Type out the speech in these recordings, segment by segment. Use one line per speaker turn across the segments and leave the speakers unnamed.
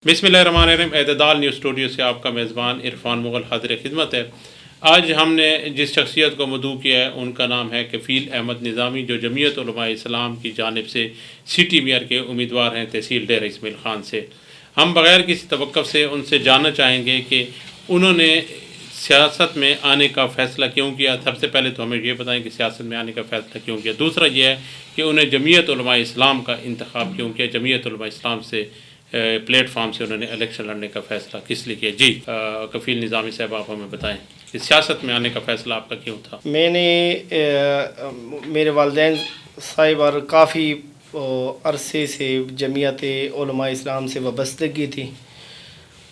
बिस्मिल्लाहिर्रहमानिर्रहीम। एतदाल news studio से आपका मेज़बान इरफान मुग़ल हाज़िर खिदमत है। आज हमने जिस शख्सियत को मदऊ किया है उनका नाम है कफ़ील अहमद निज़ामी, जो जमीयत उलमा इस्लाम की जानिब से सिटी मेयर के उम्मीदवार हैं तहसील डेरा इस्माइल ख़ान से। हम बग़ैर किसी तवक्कुफ़ से उनसे जानना चाहेंगे कि उन्होंने सियासत में आने का फ़ैसला क्यों किया। सबसे पहले तो हमें ये बताएं कि सियासत में आने का फ़ैसला क्यों किया। दूसरा ये है कि उन्हें जमीयत उलमा इस्लाम का इंतख़ाब क्यों किया, जमीयत उलमा इस्लाम से प्लेटफार्म से उन्होंने इलेक्शन लड़ने का फ़ैसला किस लिए किया। जी कफ़ील निज़ामी साहब, आप हमें बताएं कि सियासत में आने का फ़ैसला आपका क्यों था।
मेरे वालिदैन साहिब और काफ़ी अरसे से जमीयत उलमा इस्लाम से वाबस्तगी थी,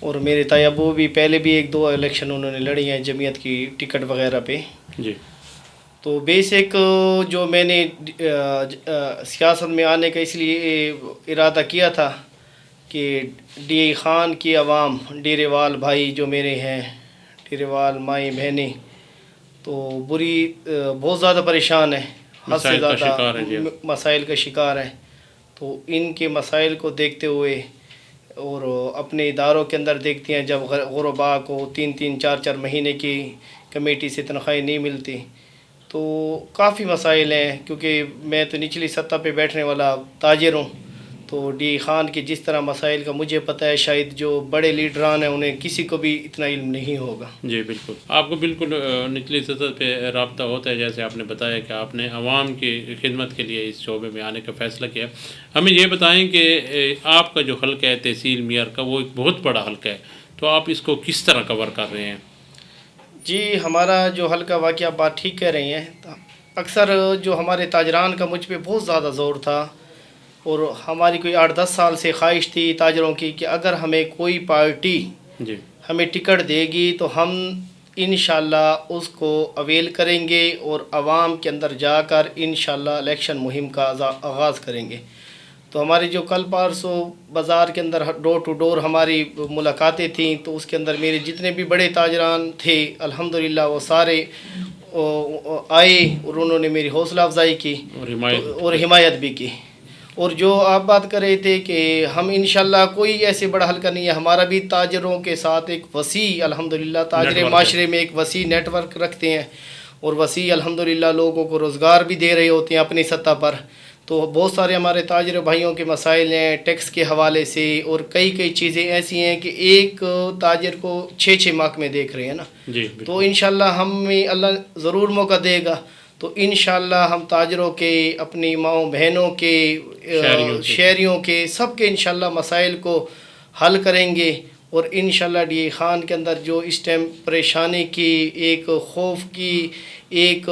और मेरे ताया अबू भी पहले भी एक दो इलेक्शन उन्होंने लड़ी हैं जमीयत की टिकट वगैरह पे। जी तो बेसिक जो मैंने सियासत में आने का इसलिए इरादा किया था कि डी ख़ान की आवाम, डेरेवाल भाई जो मेरे हैं, डेरेवाल माएँ बहनें, तो बहुत ज़्यादा परेशान है, हद से ज़्यादा मसाइल का शिकार है। तो इनके मसाइल को देखते हुए और अपने इदारों के अंदर देखते हैं जब गुरबा को 3-3 4-4 महीने की कमेटी से तनख्वाहें नहीं मिलती, तो काफ़ी मसाइल हैं। क्योंकि मैं तो निचली सतह पे बैठने वाला ताजिर हूँ, तो डी ख़ान के जिस तरह मसाइल का मुझे पता है, शायद जो बड़े लीडरान हैं उन्हें किसी को भी इतना इल्म नहीं होगा।
जी बिल्कुल, आपको बिल्कुल निचली सतह पे रब्ता होता है। जैसे आपने बताया कि आपने आवाम की खिदमत के लिए इस शोबे में आने का फ़ैसला किया। हमें ये बताएं कि आपका जो हल्का है तहसील मेयर का, वो एक बहुत बड़ा हल्का है, तो आप इसको किस तरह कवर कर रहे हैं।
जी हमारा जो हल्का, वाक़ई आप बात ठीक कह रही हैं। अक्सर जो हमारे ताजरान का मुझ पर बहुत ज़्यादा ज़ोर था, और हमारी कोई 8-10 साल से ख्वाहिश थी ताजरों की कि अगर हमें कोई पार्टी हमें टिकट देगी तो हम इंशाल्लाह उसको अवेल करेंगे और आवाम के अंदर जाकर इंशाल्लाह इलेक्शन मुहिम का आगाज़ करेंगे। तो हमारी जो कल परसों बाज़ार के अंदर डोर टू डोर हमारी मुलाकातें थीं, तो उसके अंदर मेरे जितने भी बड़े ताजरान थे अल्हम्दुलिल्लाह वो सारे आए और उन्होंने मेरी हौसला अफजाई की और हिमायत भी की। और जो आप बात कर रहे थे कि हम इंशाल्लाह कोई ऐसे बड़ा हल्का नहीं है, हमारा भी ताजरों के साथ एक वसी अल्हम्दुलिल्लाह ताजर माशरे में एक वसी नेटवर्क रखते हैं, और वसी अल्हम्दुलिल्लाह लोगों को रोज़गार भी दे रहे होते हैं अपनी सतह पर। तो बहुत सारे हमारे ताजर भाइयों के मसाइल हैं टैक्स के हवाले से, और कई चीज़ें ऐसी हैं कि एक ताजर को 6-6 महकमे देख रहे हैं ना। जी तो इंशाल्लाह हमें अल्लाह ज़रूर मौका देगा। तो इंशाल्लाह हम ताजरों के, अपनी माओ बहनों के, शहरियों के सबके इंशाल्लाह मसाइल को हल करेंगे। और इंशाल्लाह डी ख़ान के अंदर जो इस टाइम परेशानी की, एक खौफ की, एक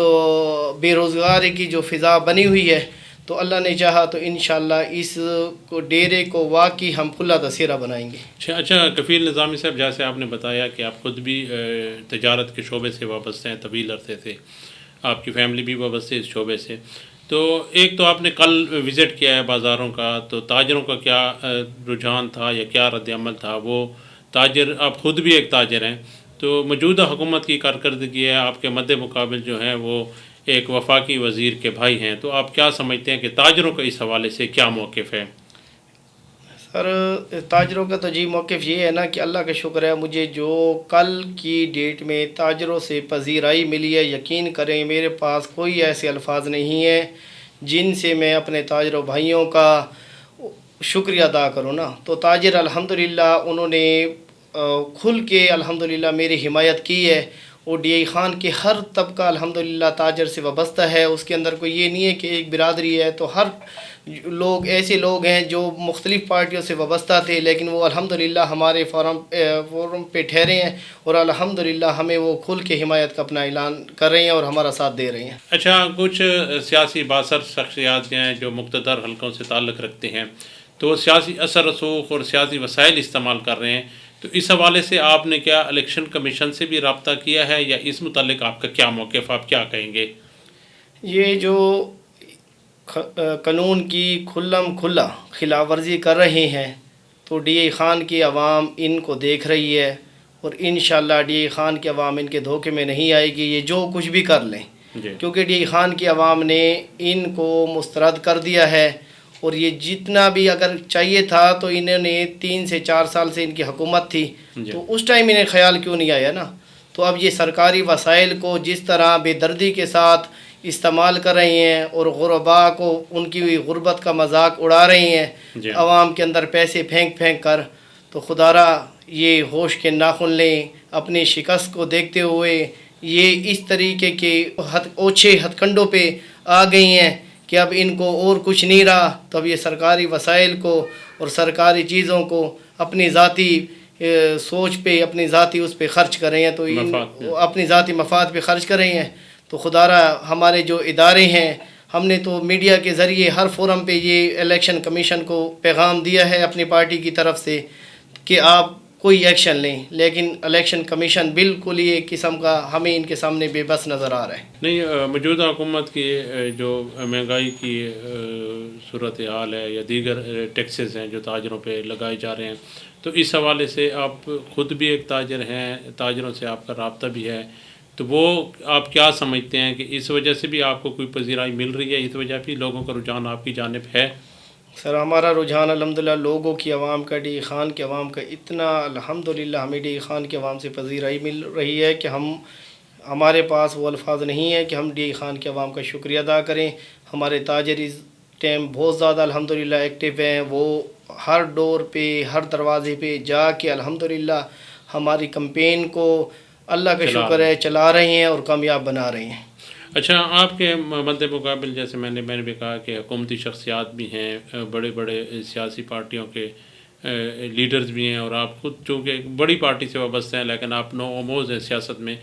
बेरोज़गारी की जो फ़िज़ा बनी हुई है, तो अल्लाह ने चाहा तो इंशाल्लाह इस डेरे को वाकई हम खुला दशहरा बनाएंगे।
अच्छा कफ़ील निज़ामी साहब, जैसे आपने बताया कि आप ख़ुद भी तजारत के शोबे से वाबस्ते हैं तवील अरसे से, आपकी फ़ैमिली भी वाबस्ते है इस शोबे से, तो एक तो आपने कल विज़िट किया है बाज़ारों का, तो ताजरों का क्या रुझान था या क्या रद्द-ए-अमल था। वो ताजर, आप ख़ुद भी एक ताजर हैं, तो मौजूदा हुकूमत की कारकर्दगी है आपके मद्दे मुकाबिल जो है वो एक वफाकी वज़ीर के भाई हैं, तो आप क्या समझते हैं कि ताजरों का इस हवाले से क्या मौक़िफ़ है।
सर ताजरों का तो जी मौक़िफ़ ये है ना कि अल्लाह का शुक्र है, मुझे जो कल की डेट में ताजरों से पजीराई मिली है, यकीन करें मेरे पास कोई ऐसे अल्फाज नहीं है जिनसे मैं अपने ताजरों भाइयों का शुक्रिया अदा करूँ ना। तो ताजर अल्हम्दुलिल्लाह उन्होंने खुल के अल्हम्दुलिल्लाह मेरी हिमायत की है, और डी ख़ान के हर तबका अल्हम्दुलिल्लाह ताजर से वाबस्ता है। उसके अंदर कोई ये नहीं है कि एक बिरादरी है, तो हर लोग ऐसे लोग हैं जो मुख्तलिफ़ पार्टियों से वाबस्ता थे, लेकिन वो अल्हम्दुलिल्लाह हमारे फोरम पे ठहरे हैं, और अल्हम्दुलिल्लाह हमें वो खुल के हिमायत का अपना ऐलान कर रहे हैं और हमारा साथ दे रहे हैं।
अच्छा, कुछ सियासी बासर शख्सियात हैं जो मुक़्तदर हल्कों से ताल्लुक़ रखते हैं, तो सियासी असर रसूख और सियासी वसाइल इस्तेमाल कर रहे हैं, तो इस हवाले से आपने क्या इलेक्शन कमीशन से भी रब्ता किया है, या इस मुतालिक आपका क्या मौक़िफ़, आप क्या कहेंगे।
ये जो कानून की खुला खिलाफ वर्जी कर रहे हैं, तो डी ख़ान की आवाम इनको देख रही है, और इंशाल्लाह डी ख़ान की आवाम इनके धोखे में नहीं आएगी, ये जो कुछ भी कर लें, क्योंकि डी ख़ान की आवाम ने इनको मुस्तरद कर दिया है। اور یہ جتنا بھی اگر چاہیے تھا تو انہوں نے 3 سے 4 سال سے ان کی حکومت تھی تو اس ٹائم انہیں خیال کیوں نہیں آیا نا. تو اب یہ سرکاری وسائل کو جس طرح بے دردی کے ساتھ استعمال کر رہی ہیں اور غرباء کو ان کی غربت کا مذاق اڑا رہی ہیں عوام کے اندر پیسے پھینک پھینک کر، تو خدا را یہ ہوش کے ناخن لیں. اپنی شکست کو دیکھتے ہوئے یہ اس طریقے کے اوچھے ہتھ کنڈوں پہ آ گئی ہیں کہ اب ان کو اور کچھ نہیں رہا. تو اب یہ سرکاری وسائل کو اور سرکاری چیزوں کو اپنی ذاتی سوچ پہ، اپنی ذاتی اس پہ خرچ کر رہے ہیں، تو اپنی ذاتی مفاد پہ خرچ کر رہے ہیں. تو خدا را ہمارے جو ادارے ہیں، ہم نے تو میڈیا کے ذریعے ہر فورم پہ یہ الیکشن کمیشن کو پیغام دیا ہے اپنی پارٹی کی طرف سے کہ آپ کوئی ایکشن لیں، لیکن الیکشن کمیشن بالکل یہ قسم کا ہمیں ان کے سامنے بے بس نظر آ رہا ہے.
نہیں، موجودہ حکومت کی جو مہنگائی کی صورتحال ہے یا دیگر ٹیکسز ہیں جو تاجروں پہ لگائے جا رہے ہیں، تو اس حوالے سے آپ خود بھی ایک تاجر ہیں، تاجروں سے آپ کا رابطہ بھی ہے، تو وہ آپ کیا سمجھتے ہیں کہ اس وجہ سے بھی آپ کو کوئی پذیرائی مل رہی ہے، اس وجہ بھی لوگوں کا رجحان آپ کی جانب ہے؟
سر ہمارا رجحان الحمدللہ لوگوں کی، عوام کا، ڈی خان کے عوام کا اتنا الحمدللہ ہمیں ڈی خان کے عوام سے پذیرائی مل رہی ہے کہ ہمارے پاس وہ الفاظ نہیں ہیں کہ ہم ڈی خان کے عوام کا شکریہ ادا کریں. ہمارے تاجر اس ٹائم بہت زیادہ الحمدللہ ایکٹیو ہیں، وہ ہر ڈور پہ، ہر دروازے پہ جا کے الحمدللہ ہماری کمپین کو اللہ کا شکر ہے چلا رہے ہیں اور کامیاب بنا رہے ہیں.
اچھا، آپ کے مد مقابل جیسے میں نے بھی کہا کہ حکومتی شخصیات بھی ہیں، بڑے بڑے سیاسی پارٹیوں کے لیڈرز بھی ہیں، اور آپ خود چونکہ ایک بڑی پارٹی سے وابستہ ہیں لیکن آپ نو آموز ہیں سیاست میں،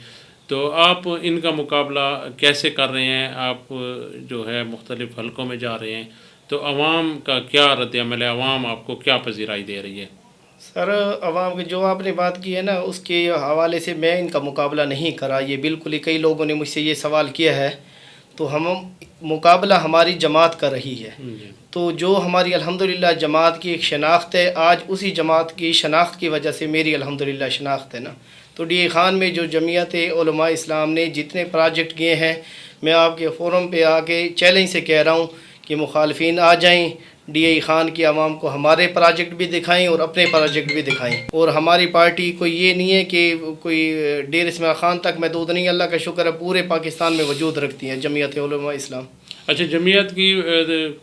تو آپ ان کا مقابلہ کیسے کر رہے ہیں؟ آپ جو ہے مختلف حلقوں میں جا رہے ہیں، تو عوام کا کیا رد عمل ہے؟ عوام آپ کو کیا پذیرائی دے رہی ہے؟
سر عوام کی جو آپ نے بات کی ہے نا، اس کے حوالے سے میں ان کا مقابلہ نہیں کرا. یہ بالکل ہی کئی لوگوں نے مجھ سے یہ سوال کیا ہے، تو مقابلہ ہماری جماعت کر رہی ہے. تو جو ہماری الحمدللہ جماعت کی ایک شناخت ہے، آج اسی جماعت کی شناخت کی وجہ سے میری الحمدللہ شناخت ہے نا. تو ڈی خان میں جو جمعیت علماء اسلام نے جتنے پروجیکٹ کیے ہیں، میں آپ کے فورم پہ آ کے چیلنج سے کہہ رہا ہوں کہ مخالفین آ جائیں، ڈی اے خان کی عوام کو ہمارے پروجیکٹ بھی دکھائیں اور اپنے پروجیکٹ بھی دکھائیں. اور ہماری پارٹی کوئی یہ نہیں ہے کہ کوئی ڈیر اسماعیل خان تک محدود نہیں، اللہ کا شکر ہے پورے پاکستان میں وجود رکھتی ہیں جمعیت علماء اسلام.
اچھا، جمعیت کی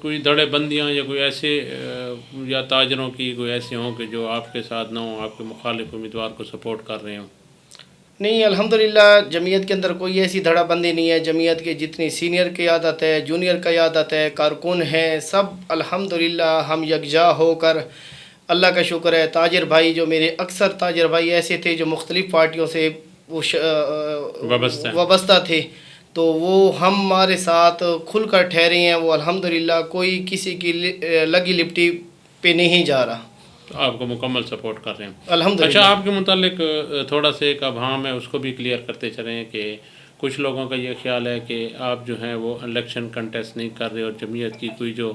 کوئی دھڑے بندیاں یا کوئی ایسے یا تاجروں کی کوئی ایسے ہوں کہ جو آپ کے ساتھ نہ ہوں، آپ کے مخالف امیدوار کو سپورٹ کر رہے ہوں؟
نہیں، الحمدللہ جمعیت کے اندر کوئی ایسی دھڑا بندی نہیں ہے. جمعیت کے جتنی سینئر قیادت ہے، جونیئر قیادت ہے، کارکن ہیں، سب الحمدللہ ہم یکجا ہو کر، اللہ کا شکر ہے. تاجر بھائی جو میرے اکثر تاجر بھائی ایسے تھے جو مختلف پارٹیوں سے وابستہ تھے، تو وہ ہمارے ساتھ کھل کر ٹھہرے ہیں. وہ الحمدللہ کوئی کسی کی لگی لپٹی پہ نہیں جا رہا.
آپ کو مکمل سپورٹ کر رہے ہیں
الحمدللہ.
اچھا، آپ کے متعلق تھوڑا سا ایک ابہام ہے، اس کو بھی کلیئر کرتے چلیں کہ کچھ لوگوں کا یہ خیال ہے کہ آپ جو ہیں وہ الیکشن کنٹیسٹ نہیں کر رہے، اور جمعیت کی کوئی جو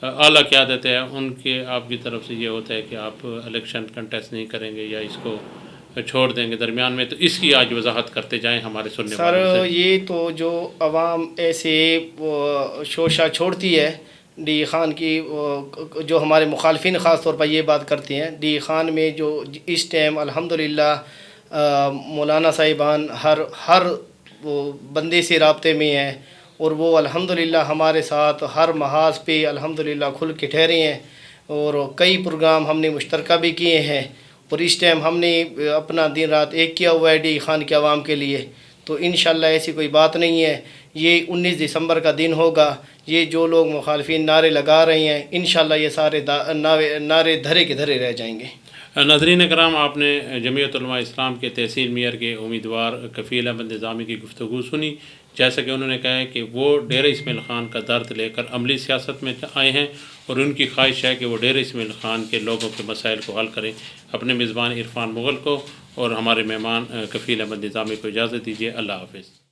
اعلیٰ قیادت ہے ان کے آپ کی طرف سے یہ ہوتا ہے کہ آپ الیکشن کنٹیسٹ نہیں کریں گے یا اس کو چھوڑ دیں گے درمیان میں. تو اس کی آج وضاحت کرتے جائیں ہمارے سننے والوں سے.
سر یہ تو جو عوام ایسے شوشہ چھوڑتی ہے ڈی خان کی، جو ہمارے مخالفین خاص طور پر یہ بات کرتے ہیں، ڈی خان میں جو اس ٹائم الحمدللہ مولانا صاحبان ہر بندے سے رابطے میں ہیں، اور وہ الحمدللہ ہمارے ساتھ ہر محاذ پہ الحمدللہ کھل کے ٹھہرے ہیں، اور کئی پروگرام ہم نے مشترکہ بھی کیے ہیں. اور اس ٹائم ہم نے اپنا دن رات ایک کیا ہوا ہے ڈی خان کے عوام کے لیے. تو انشاءاللہ ایسی کوئی بات نہیں ہے. یہ 19 دسمبر کا دن ہوگا. یہ جو لوگ مخالفین نعرے لگا رہے ہیں، انشاءاللہ یہ سارے نعرے دھرے کے دھرے رہ جائیں گے.
ناظرین کرام، آپ نے جمعیت علماء اسلام کے تحصیل میئر کے امیدوار کفیل احمد نظامی کی گفتگو سنی. جیسا کہ انہوں نے کہا ہے کہ وہ ڈیرہ اسماعیل خان کا درد لے کر عملی سیاست میں آئے ہیں، اور ان کی خواہش ہے کہ وہ ڈیرہ اسماعیل خان کے لوگوں کے مسائل کو حل کریں. اپنے میزبان عرفان مغل کو اور ہمارے مہمان کفیل احمد نظامی کو اجازت دیجیے. اللہ حافظ.